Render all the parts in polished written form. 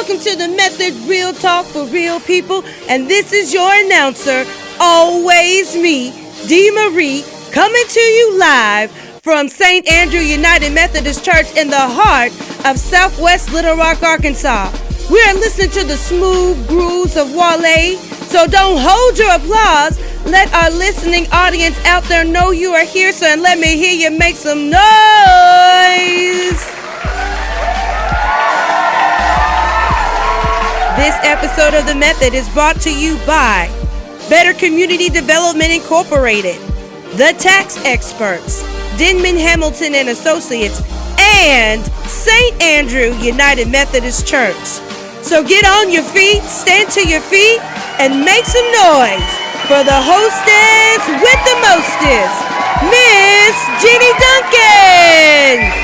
Welcome to the Method Real Talk for Real People, and this is your announcer, always me, Dee Marie, coming to you live from St. Andrew United Methodist Church in the heart of Southwest Little Rock, Arkansas. We are listening to the smooth grooves of Wale, so don't hold your applause. Let our listening audience out there know you are here, so and let me hear you make some noise. This episode of The Method is brought to you by Better Community Development Incorporated, The Tax Experts, Denman Hamilton and Associates, and St. Andrew United Methodist Church. So get on your feet, stand to your feet, and make some noise for the hostess with the mostest, Miss Jenny Duncan.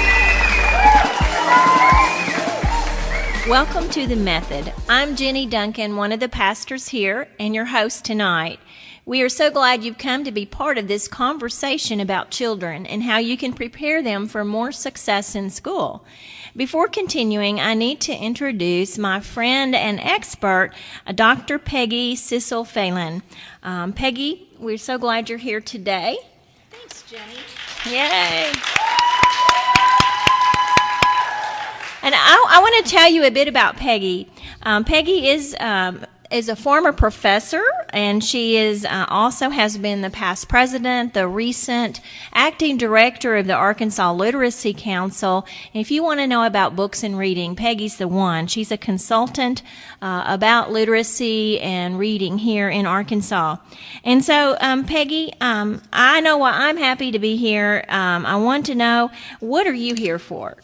Welcome to The Method. I'm Jenny Duncan, one of the pastors here, and your host tonight. We are so glad you've come to be part of this conversation about children and how you can prepare them for more success in school. Before continuing, I need to introduce my friend and expert, Dr. Peggy Sissel Phelan. Peggy, we're so glad you're here today. Thanks, Jenny. Yay! And I want to tell you a bit about Peggy. Peggy is a former professor, and she is also has been the past president, the recent acting director of the Arkansas Literacy Council. And if you want to know about books and reading, Peggy's the one. She's a consultant about literacy and reading here in Arkansas. And so, Peggy, I know why I'm happy to be here. I want to know, what are you here for?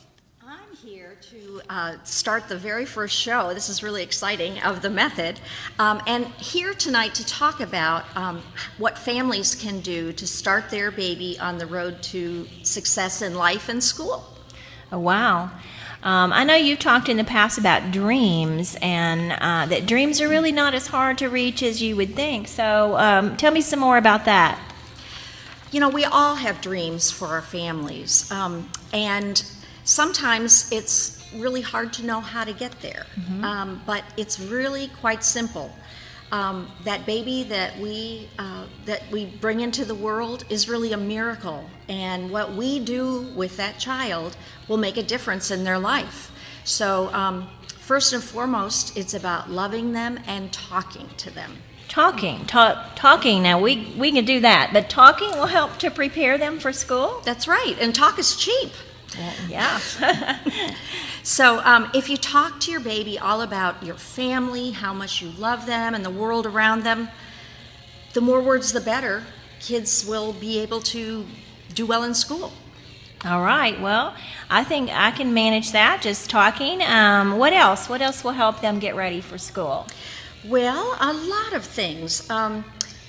Start the very first show, this is really exciting, of The Method, and here tonight to talk about what families can do to start their baby on the road to success in life and school. Oh, wow. I know you've talked in the past about dreams, and that dreams are really not as hard to reach as you would think, so tell me some more about that. You know, we all have dreams for our families, and sometimes it's really hard to know how to get there, but it's really quite simple. That baby that we bring into the world is really a miracle, and what we do with that child will make a difference in their life. So first and foremost, it's about loving them and talking to them. Talking. Now, we can do that, but talking will help to prepare them for school? That's right, and talk is cheap. Yeah. So if you talk to your baby all about your family, how much you love them, and the world around them, the more words the better. Kids will be able to do well in school. All right. Well, I think I can manage that, just talking. What else? What else will help them get ready for school? Well, a lot of things.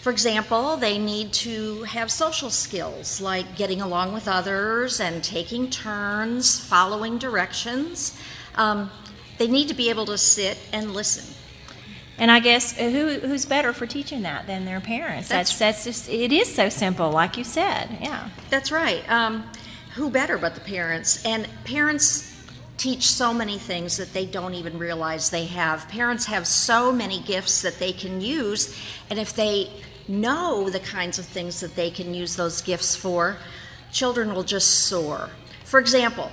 For example, they need to have social skills like getting along with others and taking turns, following directions. They need to be able to sit and listen. And I guess who's better for teaching that than their parents? That's just, it is so simple, like you said. Yeah. That's right. Who better but the parents? And parents teach so many things that they don't even realize they have. Parents have so many gifts that they can use, and if they know the kinds of things that they can use those gifts for, children will just soar. For example,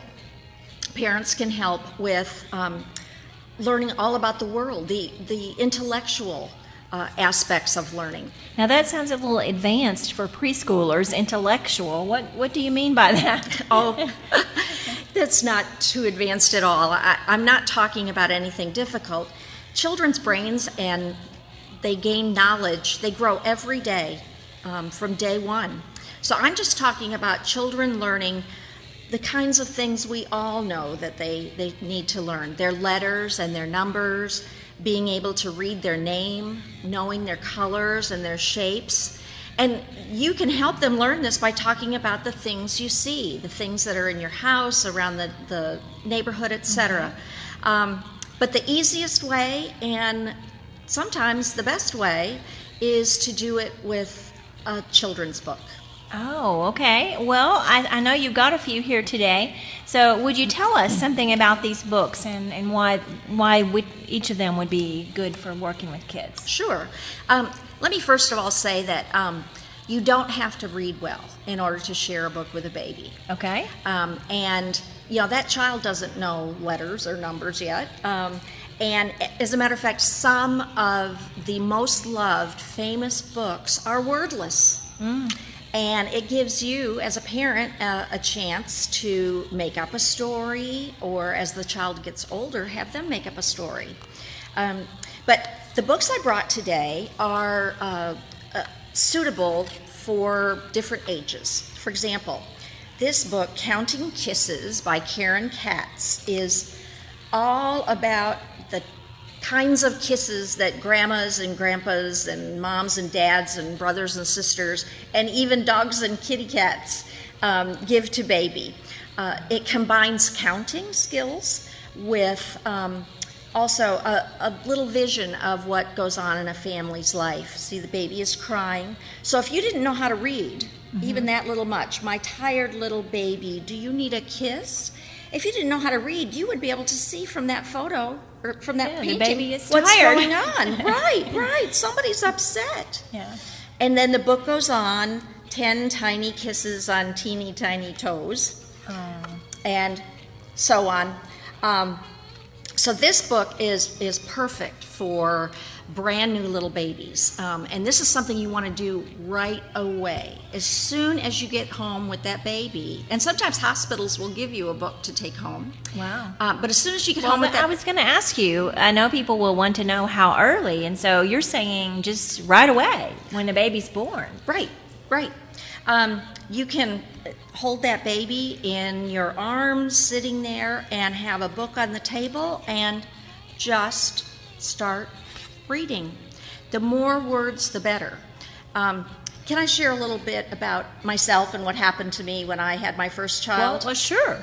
parents can help with learning all about the world, the intellectual aspects of learning. Now that sounds a little advanced for preschoolers, intellectual. What do you mean by that? Oh, that's not too advanced at all. I'm not talking about anything difficult. Children's brains, and they gain knowledge. They grow every day from day one. So I'm just talking about children learning the kinds of things we all know that they need to learn. Their letters and their numbers, being able to read their name, knowing their colors and their shapes. And you can help them learn this by talking about the things you see, the things that are in your house, around the neighborhood, etc. But the easiest way, and sometimes the best way, is to do it with a children's book. Oh, okay. Well, I know you got a few here today. So would you tell us something about these books and why each of them would be good for working with kids? Sure. Let me first of all say that you don't have to read well in order to share a book with a baby. Okay. And, that child doesn't know letters or numbers yet. And as a matter of fact, some of the most loved, famous books are wordless. And it gives you, as a parent, a chance to make up a story, or as the child gets older, have them make up a story. But the books I brought today are suitable for different ages. For example, this book, Counting Kisses by Karen Katz, is all about the kinds of kisses that grandmas and grandpas and moms and dads and brothers and sisters and even dogs and kitty cats give to baby. It combines counting skills with also a little vision of what goes on in a family's life. See, the baby is crying. So if you didn't know how to read, even that little much, my tired little baby, do you need a kiss? If you didn't know how to read, you would be able to see from that photo or from that painting the baby is what's tired. going on. Right. Somebody's upset. Yeah. And then the book goes on, 10 tiny kisses on teeny tiny toes, and so on. So this book is perfect for brand new little babies. And this is something you want to do right away. As soon as you get home with that baby, and sometimes hospitals will give you a book to take home. Wow. But as soon as you get home with that... I was going to ask you, I know people will want to know how early, and so you're saying just right away when the baby's born. Right. You can hold that baby in your arms, sitting there, and have a book on the table, and just start reading. The more words, the better. Can I share a little bit about myself and what happened to me when I had my first child? Well, sure.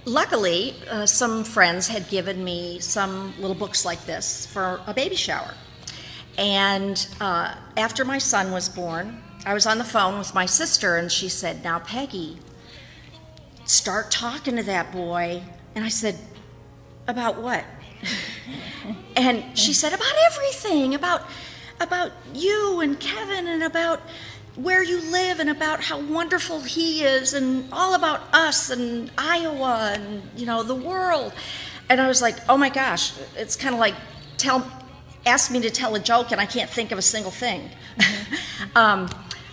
Luckily, some friends had given me some little books like this for a baby shower. And after my son was born, I was on the phone with my sister, and she said, "Now, Peggy, start talking to that boy." And I said, "About what?" And she said, "About everything, about you and Kevin, and about where you live, and about how wonderful he is, and all about us and Iowa and, the world." And I was like, oh my gosh, it's kind of like ask me to tell a joke and I can't think of a single thing.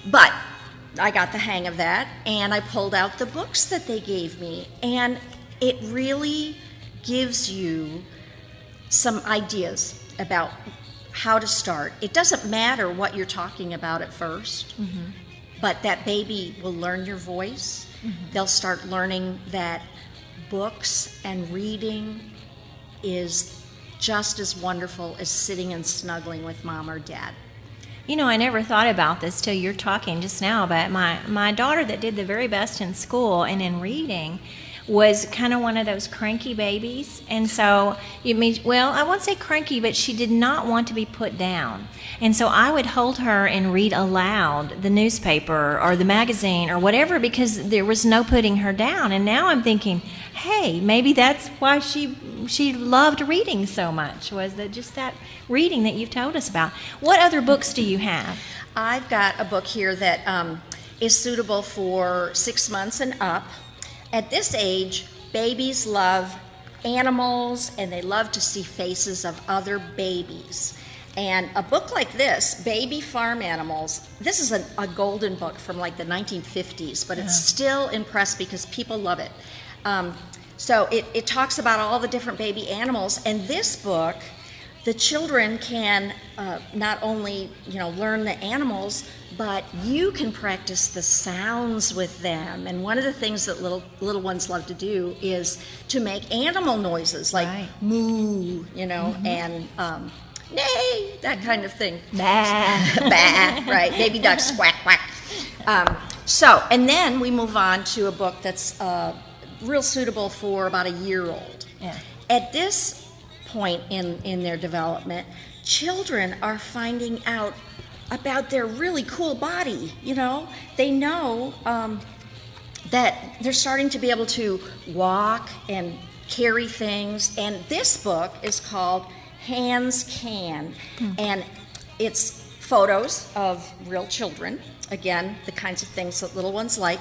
But I got the hang of that, and I pulled out the books that they gave me, and it really gives you some ideas about how to start. It doesn't matter what you're talking about at first, but that baby will learn your voice. They'll start learning that books and reading is just as wonderful as sitting and snuggling with mom or dad. I never thought about this till you're talking just now, but my daughter that did the very best in school and in reading was kind of one of those cranky babies. And so, I won't say cranky, but she did not want to be put down. And so I would hold her and read aloud the newspaper or the magazine or whatever, because there was no putting her down. And now I'm thinking, hey, maybe that's why she loved reading so much, was that just that reading that you've told us about. What other books do you have? I've got a book here that is suitable for 6 months and up. At this age, babies love animals, and they love to see faces of other babies. And a book like this, Baby Farm Animals, this is a golden book from like the 1950s, but it's still impressed because people love it. So it talks about all the different baby animals, and this book, the children can not only learn the animals, but you can practice the sounds with them. And one of the things that little ones love to do is to make animal noises, like moo, and neigh, that kind of thing. Bah. Bah, right, baby ducks, quack, quack. And then we move on to a book that's real suitable for about a year old. Yeah. At this point in their development, children are finding out about their really cool body, you know. They know that they're starting to be able to walk and carry things. And this book is called Hands Can. And it's photos of real children, again, the kinds of things that little ones like.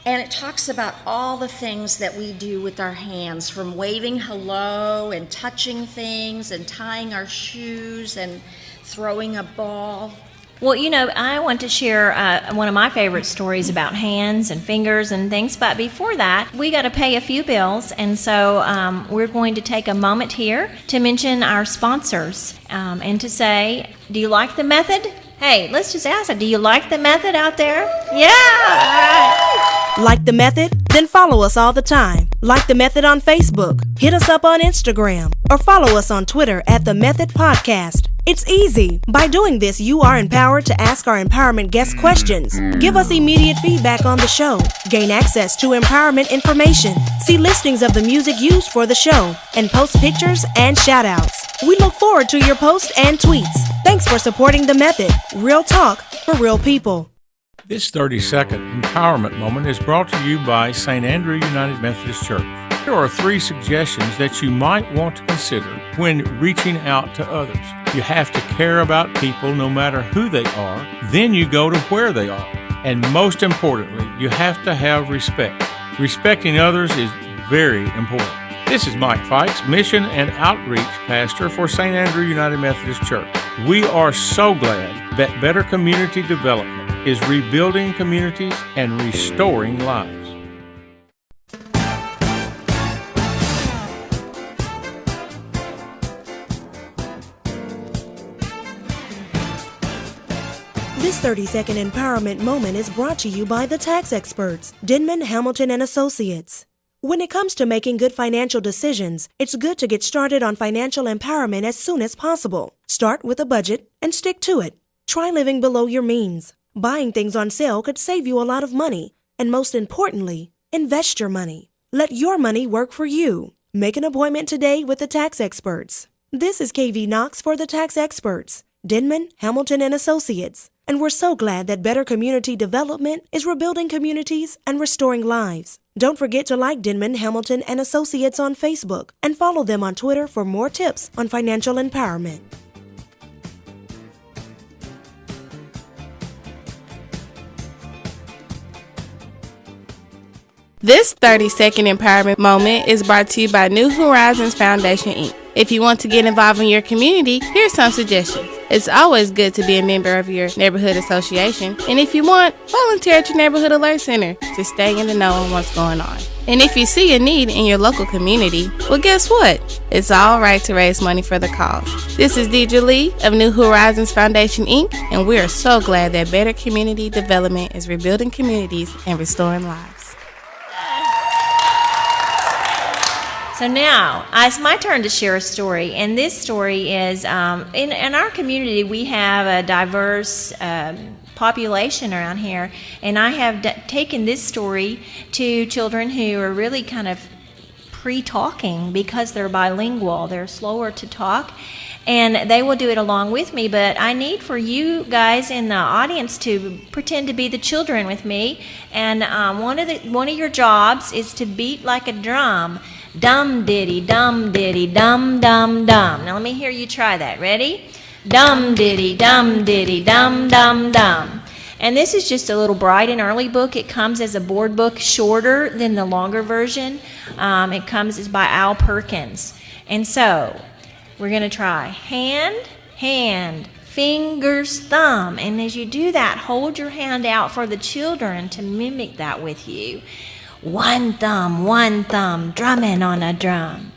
And it talks about all the things that we do with our hands, from waving hello and touching things and tying our shoes and throwing a ball. Well, you know, I want to share one of my favorite stories about hands and fingers and things, but before that, we got to pay a few bills, and so we're going to take a moment here to mention our sponsors and to say, do you like the method? Hey, let's just ask it, do you like the method out there? Yeah! All right. Like the method? Then follow us all the time. Like the method on Facebook, hit us up on Instagram, or follow us on Twitter at The Method Podcast. It's easy. By doing this, you are empowered to ask our empowerment guests questions, give us immediate feedback on the show, gain access to empowerment information, see listings of the music used for the show, and post pictures and shout-outs. We look forward to your posts and tweets. Thanks for supporting The Method. Real talk for real people. This 30-second empowerment moment is brought to you by St. Andrew United Methodist Church. There are 3 suggestions that you might want to consider when reaching out to others. You have to care about people no matter who they are. Then you go to where they are. And most importantly, you have to have respect. Respecting others is very important. This is Mike Fikes, Mission and Outreach Pastor for St. Andrew United Methodist Church. We are so glad that Better Community Development is rebuilding communities and restoring lives. This 30-second empowerment moment is brought to you by the tax experts, Denman, Hamilton & Associates. When it comes to making good financial decisions, it's good to get started on financial empowerment as soon as possible. Start with a budget and stick to it. Try living below your means. Buying things on sale could save you a lot of money. And most importantly, invest your money. Let your money work for you. Make an appointment today with the tax experts. This is KV Knox for the tax experts, Denman, Hamilton & Associates. And we're so glad that Better Community Development is rebuilding communities and restoring lives. Don't forget to like Denman, Hamilton & Associates on Facebook and follow them on Twitter for more tips on financial empowerment. This 30-second empowerment moment is brought to you by New Horizons Foundation, Inc. If you want to get involved in your community, here's some suggestions. It's always good to be a member of your neighborhood association. And if you want, volunteer at your neighborhood alert center to stay in the know on what's going on. And if you see a need in your local community, well, guess what? It's all right to raise money for the cause. This is Deidre Lee of New Horizons Foundation, Inc., and we are so glad that Better Community Development is rebuilding communities and restoring lives. So now, it's my turn to share a story, and this story is, in our community, we have a diverse population around here, and I have taken this story to children who are really kind of pre-talking because they're bilingual. They're slower to talk, and they will do it along with me, but I need for you guys in the audience to pretend to be the children with me, and one of your jobs is to beat like a drum. Dum diddy, dum diddy, dum dum dum. Now let me hear you try that. Ready? Dum diddy, dum diddy, dum dum dum. And this is just a little bright and early book. It comes as a board book, shorter than the longer version. It comes by Al Perkins. And so we're going to try hand, hand, fingers, thumb. And as you do that, hold your hand out for the children to mimic that with you. One thumb, drumming on a drum.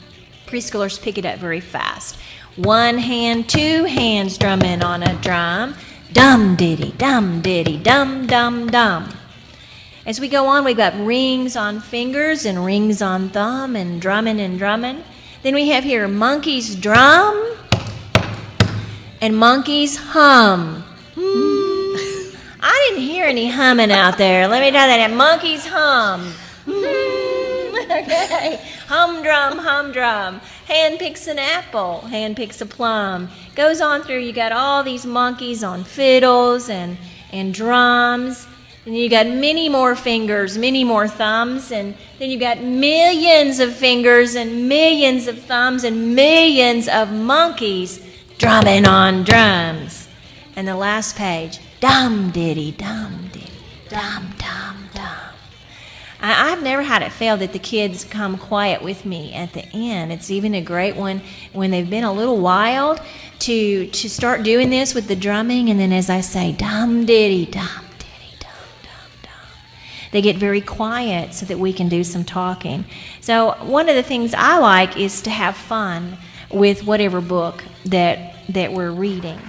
Preschoolers pick it up very fast. One hand, 2 hands, drumming on a drum. Dum diddy, dum diddy, dum dum dum. As we go on, we've got rings on fingers and rings on thumb and drumming and drumming. Then we have here monkeys drum and monkeys hum. I didn't hear any humming out there. Let me try that. Monkeys hum. Okay. Humdrum. Hand picks an apple, hand picks a plum. Goes on through, you got all these monkeys on fiddles and drums. And you got many more fingers, many more thumbs, and then you got millions of fingers and millions of thumbs and millions of monkeys drumming on drums. And the last page, dum diddy, dum dum. I've never had it fail that the kids come quiet with me at the end. It's even a great one when they've been a little wild to start doing this with the drumming, and then as I say, dum diddy, dum. They get very quiet so that we can do some talking. So one of the things I like is to have fun with whatever book that we're reading.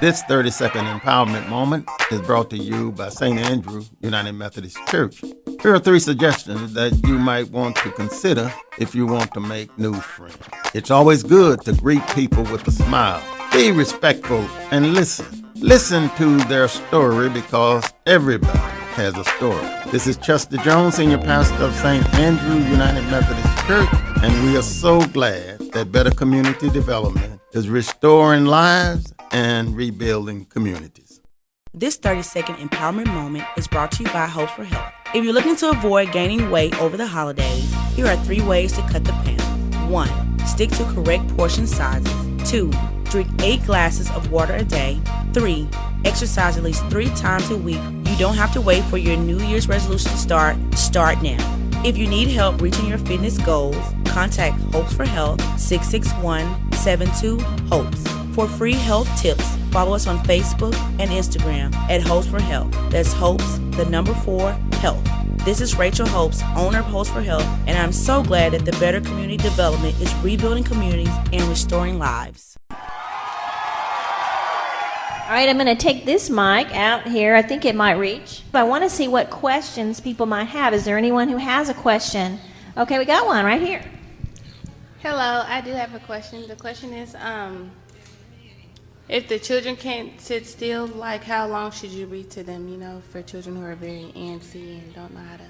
This 30-second empowerment moment is brought to you by St. Andrew United Methodist Church. Here are 3 suggestions that you might want to consider if you want to make new friends. It's always good to greet people with a smile. Be respectful and listen. Listen to their story because everybody has a story. This is Chester Jones, Senior Pastor of St. Andrew United Methodist Church, and we are so glad that Better Community Development is restoring lives and rebuilding communities. This 30-second empowerment moment is brought to you by Hope for Health. If you're looking to avoid gaining weight over the holidays, here are 3 ways to cut the pounds. 1. Stick to correct portion sizes. 2. Drink 8 glasses of water a day. 3. Exercise at least 3 times a week. You don't have to wait for your New Year's resolution to start. Start now. If you need help reaching your fitness goals, contact Hopes for Health 661-72-HOPES. For free health tips, follow us on Facebook and Instagram at Hopes for Health. That's Hopes, the number 4, Health. This is Rachel Hopes, owner of Hopes for Health, and I'm so glad that the Better Community Development is rebuilding communities and restoring lives. All right, I'm going to take this mic out here. I think it might reach. I want to see what questions people might have. Is there anyone who has a question? Okay, we got one right here. Hello, I do have a question. The question is, if the children can't sit still, like how long should you read to them, for children who are very antsy and don't know how to,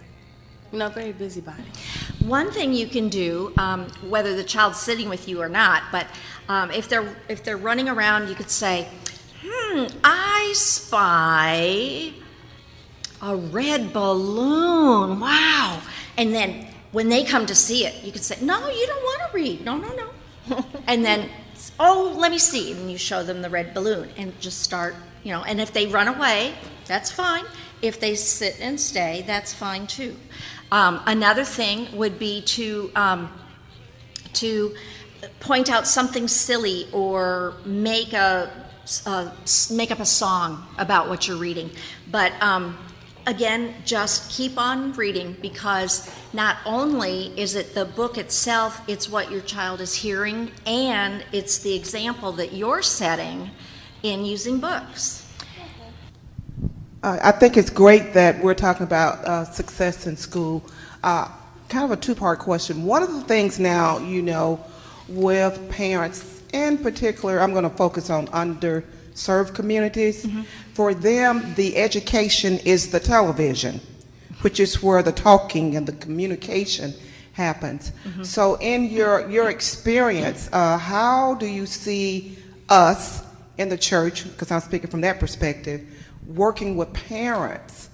very busybody? One thing you can do, whether the child's sitting with you or not, but if they're running around, you could say, I spy a red balloon. Wow. And then when they come to see it, you could say, no, you don't want to read. No. And then, oh, let me see. And you show them the red balloon and just start, and if they run away, that's fine. If they sit and stay, that's fine too. Another thing would be to point out something silly or make up a song about what you're reading. But again, just keep on reading, because not only is it the book itself, it's what your child is hearing, and it's the example that you're setting in using books. I think it's great that we're talking about success in school. Kind of a 2-part question. One of the things now, with parents, in particular, I'm going to focus on underserved communities. Mm-hmm. For them, the education is the television, which is where the talking and the communication happens. Mm-hmm. So in your experience, how do you see us in the church, because I'm speaking from that perspective, working with parents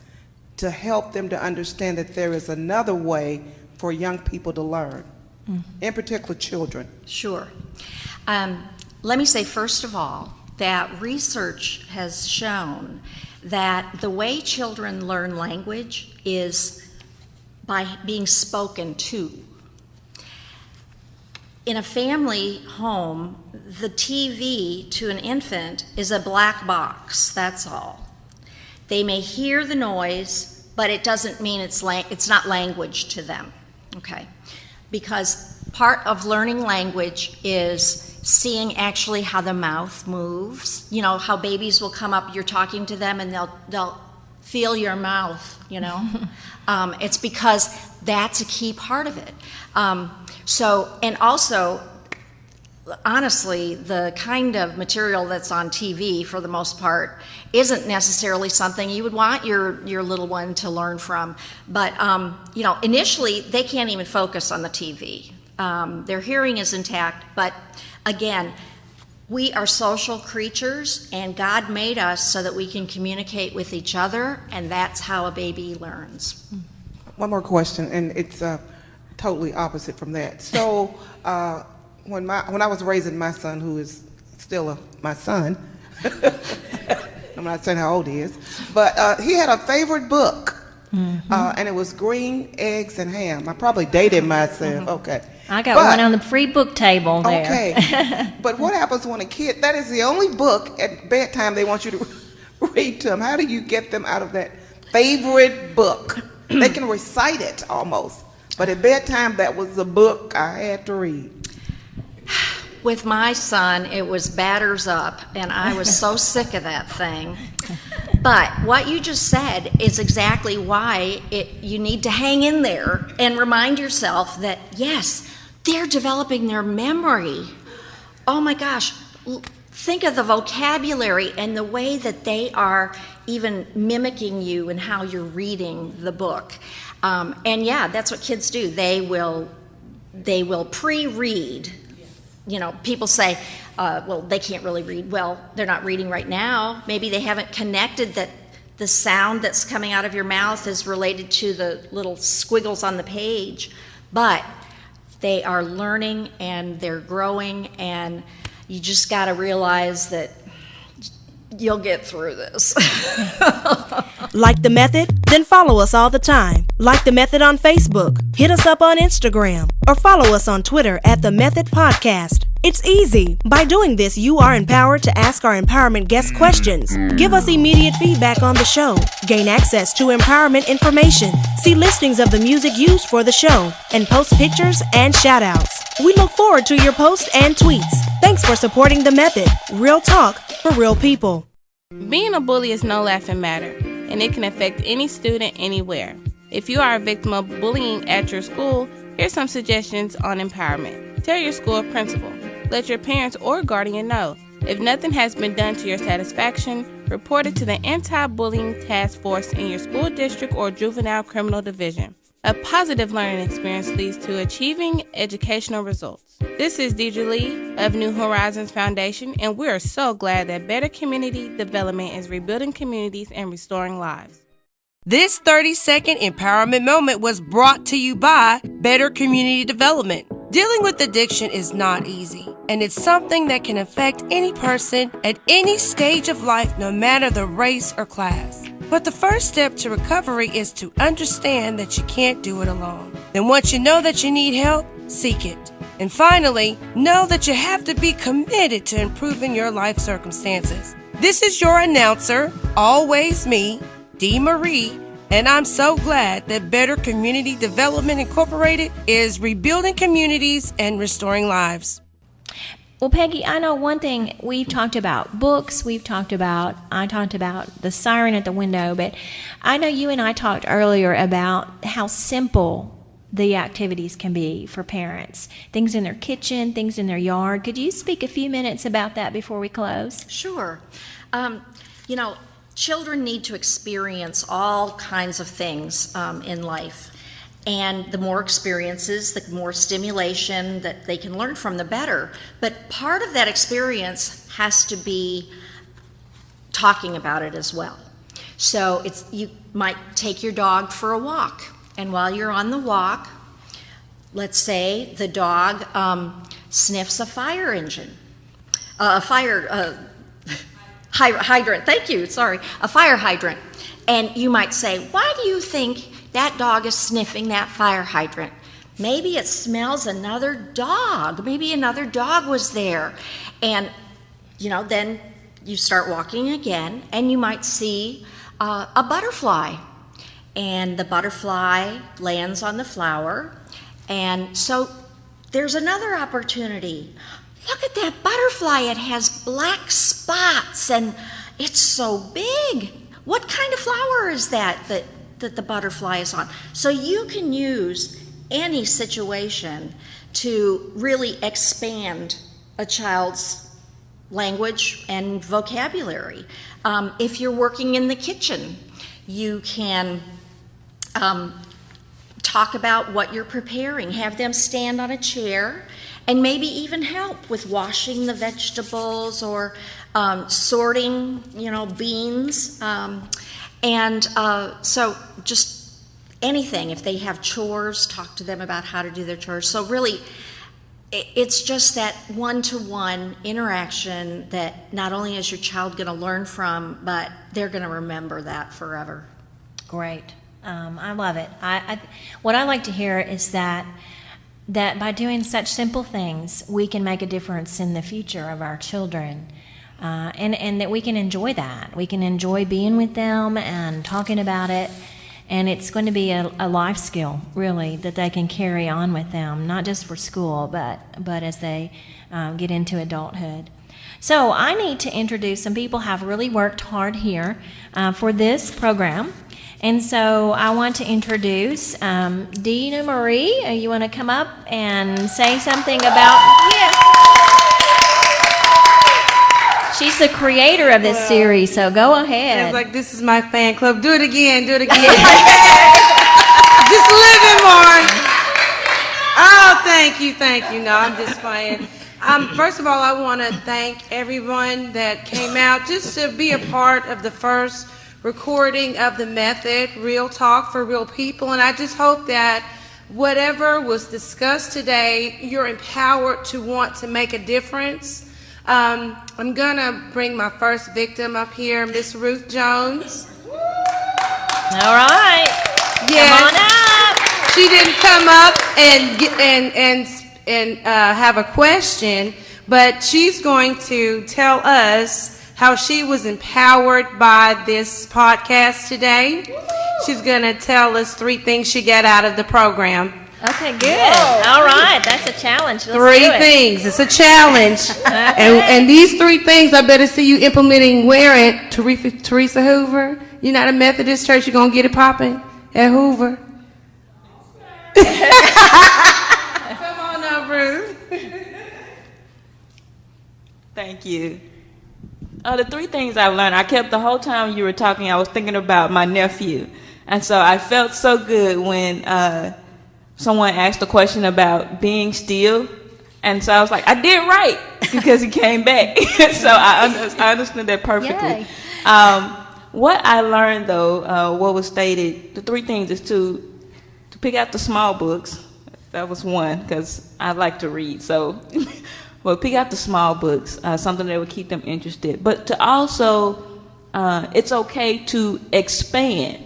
to help them to understand that there is another way for young people to learn, in particular children? Sure. Let me say, first of all, that research has shown that the way children learn language is by being spoken to. In a family home, the TV to an infant is a black box, that's all. They may hear the noise, but it doesn't mean it's not language to them, okay? Because part of learning language is seeing actually how the mouth moves. How babies will come up, you're talking to them, and they'll feel your mouth, It's because that's a key part of it. And also, honestly, the kind of material that's on TV, for the most part, isn't necessarily something you would want your little one to learn from. But, initially, they can't even focus on the TV. Their hearing is intact, but again, we are social creatures, and God made us so that we can communicate with each other, and that's how a baby learns. One more question, and it's totally opposite from that. So, when I was raising my son, who is still my son, I'm not saying how old he is, but he had a favorite book, and it was Green Eggs and Ham. I probably dated myself. Okay. I got one on the free book table there. Okay. But what happens when a kid, that is the only book at bedtime they want you to read to them? How do you get them out of that favorite book? They can recite it almost, but at bedtime, that was the book I had to read. With my son, it was Batters Up, and I was so sick of that thing. But what you just said is exactly why you need to hang in there and remind yourself that, yes, they're developing their memory. Oh my gosh, think of the vocabulary and the way that they are even mimicking you and how you're reading the book. And yeah, that's what kids do. They will pre-read. People say, well, they can't really read. Well, they're not reading right now. Maybe they haven't connected that the sound that's coming out of your mouth is related to the little squiggles on the page. But they are learning and they're growing, and you just got to realize that you'll get through this. Like the method? Then follow us all the time. Like the method on Facebook, hit us up on Instagram, or follow us on Twitter at The Method Podcast. It's easy. By doing this, you are empowered to ask our empowerment guest questions, give us immediate feedback on the show, gain access to empowerment information, see listings of the music used for the show, and post pictures and shout-outs. We look forward to your posts and tweets. Thanks for supporting The Method. Real talk for real people. Being a bully is no laughing matter, and it can affect any student anywhere. If you are a victim of bullying at your school, here's some suggestions on empowerment. Tell your school principal. Let your parents or guardian know. If nothing has been done to your satisfaction, report it to the Anti-Bullying Task Force in your school district or juvenile criminal division. A positive learning experience leads to achieving educational results. This is Deidre Lee of New Horizons Foundation, and we are so glad that Better Community Development is rebuilding communities and restoring lives. This 30-second empowerment moment was brought to you by Better Community Development. Dealing with addiction is not easy, and it's something that can affect any person at any stage of life, no matter the race or class. But the first step to recovery is to understand that you can't do it alone. Then once you know that you need help, seek it. And finally, know that you have to be committed to improving your life circumstances. This is your announcer, always me, Dee Marie, and I'm so glad that Better Community Development Incorporated is rebuilding communities and restoring lives. Well, Peggy, I know one thing. We've talked about books. I talked about the siren at the window, but I know you and I talked earlier about how simple the activities can be for parents. Things in their kitchen, things in their yard. Could you speak a few minutes about that before we close? Sure. Children need to experience all kinds of things in life. And the more experiences, the more stimulation that they can learn from, the better. But part of that experience has to be talking about it as well. So you might take your dog for a walk. And while you're on the walk, let's say the dog sniffs a fire engine, hydrant, thank you, sorry, a fire hydrant. And you might say, why do you think that dog is sniffing that fire hydrant? Maybe it smells another dog. Maybe another dog was there. And, then you start walking again, and you might see a butterfly. And the butterfly lands on the flower. And so there's another opportunity. Look at that butterfly. It has black spots, and it's so big. What kind of flower is that the butterfly is on? So you can use any situation to really expand a child's language and vocabulary. If you're working in the kitchen, you can talk about what you're preparing. Have them stand on a chair and maybe even help with washing the vegetables or sorting, beans. So just anything. If they have chores, talk to them about how to do their chores. So really, it's just that one-to-one interaction that not only is your child going to learn from, but they're going to remember that forever. Great. I love it. What I like to hear is that by doing such simple things, we can make a difference in the future of our children, and that we can enjoy that. We can enjoy being with them and talking about it, and it's going to be a life skill, really, that they can carry on with them, not just for school, but as they get into adulthood. So I need to introduce some people who have really worked hard here for this program. And so I want to introduce Dina Marie. You want to come up and say something about... She's the creator of this series, so go ahead. It's like, this is my fan club. Do it again. Just living more. Oh, thank you. No, I'm just playing. First of all, I want to thank everyone that came out just to be a part of the first recording of the method, Real Talk for Real People. And I just hope that whatever was discussed today, you're empowered to want to make a difference. I'm going to bring my first victim up here, Miss Ruth Jones. All right. Yes. Come on up. She didn't come up and have a question, but she's going to tell us how she was empowered by this podcast today. She's going to tell us 3 things she got out of the program. Okay, good. Whoa. All right, that's a challenge. Let's 3 do it. things. It's a challenge. Okay. And these 3 things, I better see you implementing where at Teresa Hoover. United Methodist Church. You're going to get it popping at Hoover. Come on now, Bruce. Thank you. The 3 things I've learned, I kept the whole time you were talking, I was thinking about my nephew. And so I felt so good when someone asked a question about being still. And so I was like, I did right because he came back. So I understood that perfectly. What I learned, though, what was stated, the 3 things is to pick out the small books. That was one, because I like to read. So, well, pick out the small books, something that would keep them interested. But to also, it's okay to expand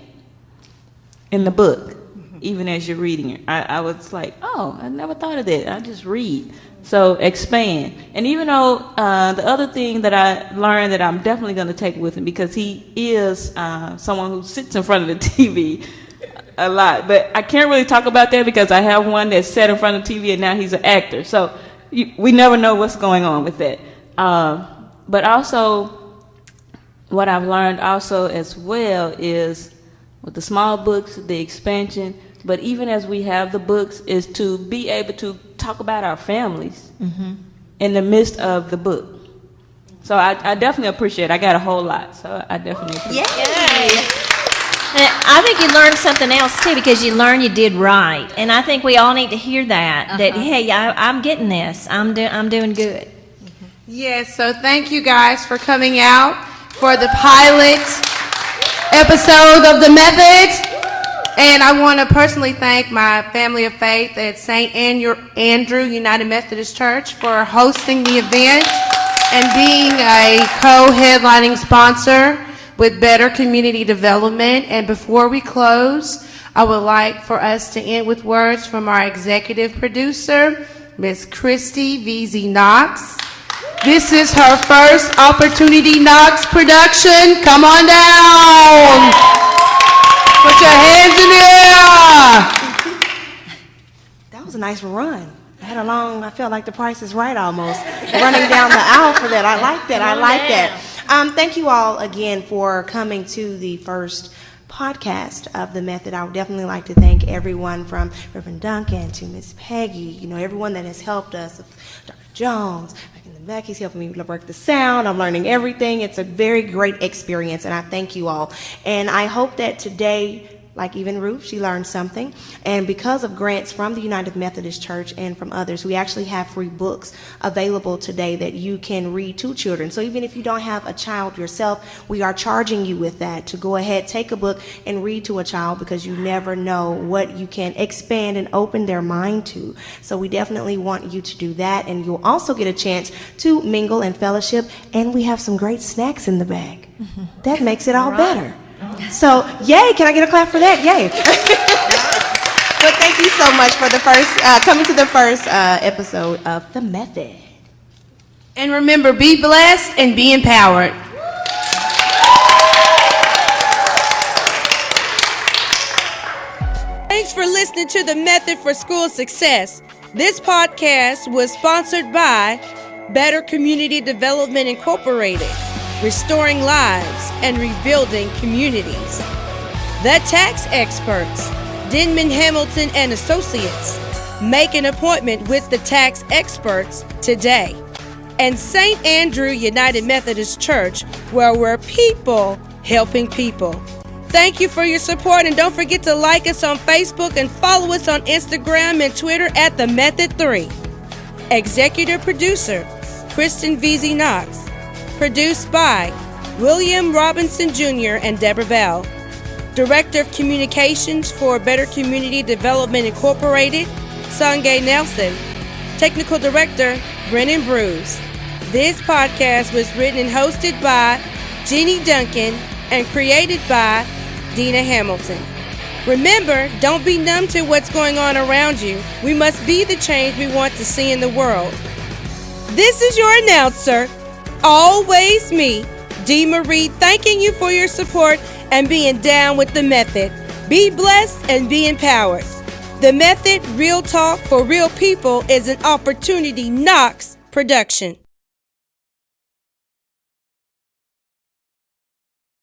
in the book, even as you're reading it. I was like, oh, I never thought of that. I just read. So expand. And even though the other thing that I learned that I'm definitely going to take with him, because he is someone who sits in front of the TV a lot. But I can't really talk about that because I have one that sat in front of the TV and now he's an actor. So we never know what's going on with that. But also, what I've learned also as well is with the small books, the expansion, but even as we have the books, is to be able to talk about our families in the midst of the book. So I definitely appreciate it. I got a whole lot, so I definitely appreciate it. I think you learned something else too, because you learned you did right, and I think we all need to hear that. That hey, I'm getting this. I'm doing good. Yes. So thank you guys for coming out for the pilot episode of the method. And I want to personally thank my family of faith at St. Andrew United Methodist Church for hosting the event and being a co-headlining sponsor with Better Community Development. And before we close, I would like for us to end with words from our executive producer, Miss Christy VZ Knox. This is her first Opportunity Knox production. Come on down. Put your hands in the air. That was a nice run. I felt like The Price is Right almost. Running down the aisle for that. I like that. Thank you all again for coming to the first podcast of the method. I would definitely like to thank everyone from Reverend Duncan to Miss Peggy, everyone that has helped us, Dr. Jones. Back in the back, he's helping me work the sound. I'm learning everything. It's a very great experience, and I thank you all. And I hope that today, like even Ruth, she learned something. And because of grants from the United Methodist Church and from others, we actually have free books available today that you can read to children. So even if you don't have a child yourself, we are charging you with that to go ahead, take a book and read to a child, because you never know what you can expand and open their mind to. So we definitely want you to do that. And you'll also get a chance to mingle and fellowship. And we have some great snacks in the bag. That makes it all better. So, yay, can I get a clap for that? Yay. But thank you so much for the first, coming to the first episode of The Method. And remember, be blessed and be empowered. Thanks for listening to The Method for School Success. This podcast was sponsored by Better Community Development Incorporated, restoring lives and rebuilding communities. The Tax Experts, Denman Hamilton and Associates. Make an appointment with the Tax Experts today. And St. Andrew United Methodist Church, where we're people helping people. Thank you for your support, and don't forget to like us on Facebook and follow us on Instagram and Twitter at The Method 3. Executive producer, Kristen VZ Knox. Produced by William Robinson Jr. and Deborah Bell. Director of Communications for Better Community Development Incorporated, Sungay Nelson. Technical Director, Brennan Bruce. This podcast was written and hosted by Jeannie Duncan and created by Dina Hamilton. Remember, don't be numb to what's going on around you. We must be the change we want to see in the world. This is your announcer, always me, Dee Marie, thanking you for your support and being down with The Method. Be blessed and be empowered. The Method, Real Talk for Real People, is an Opportunity Knox production.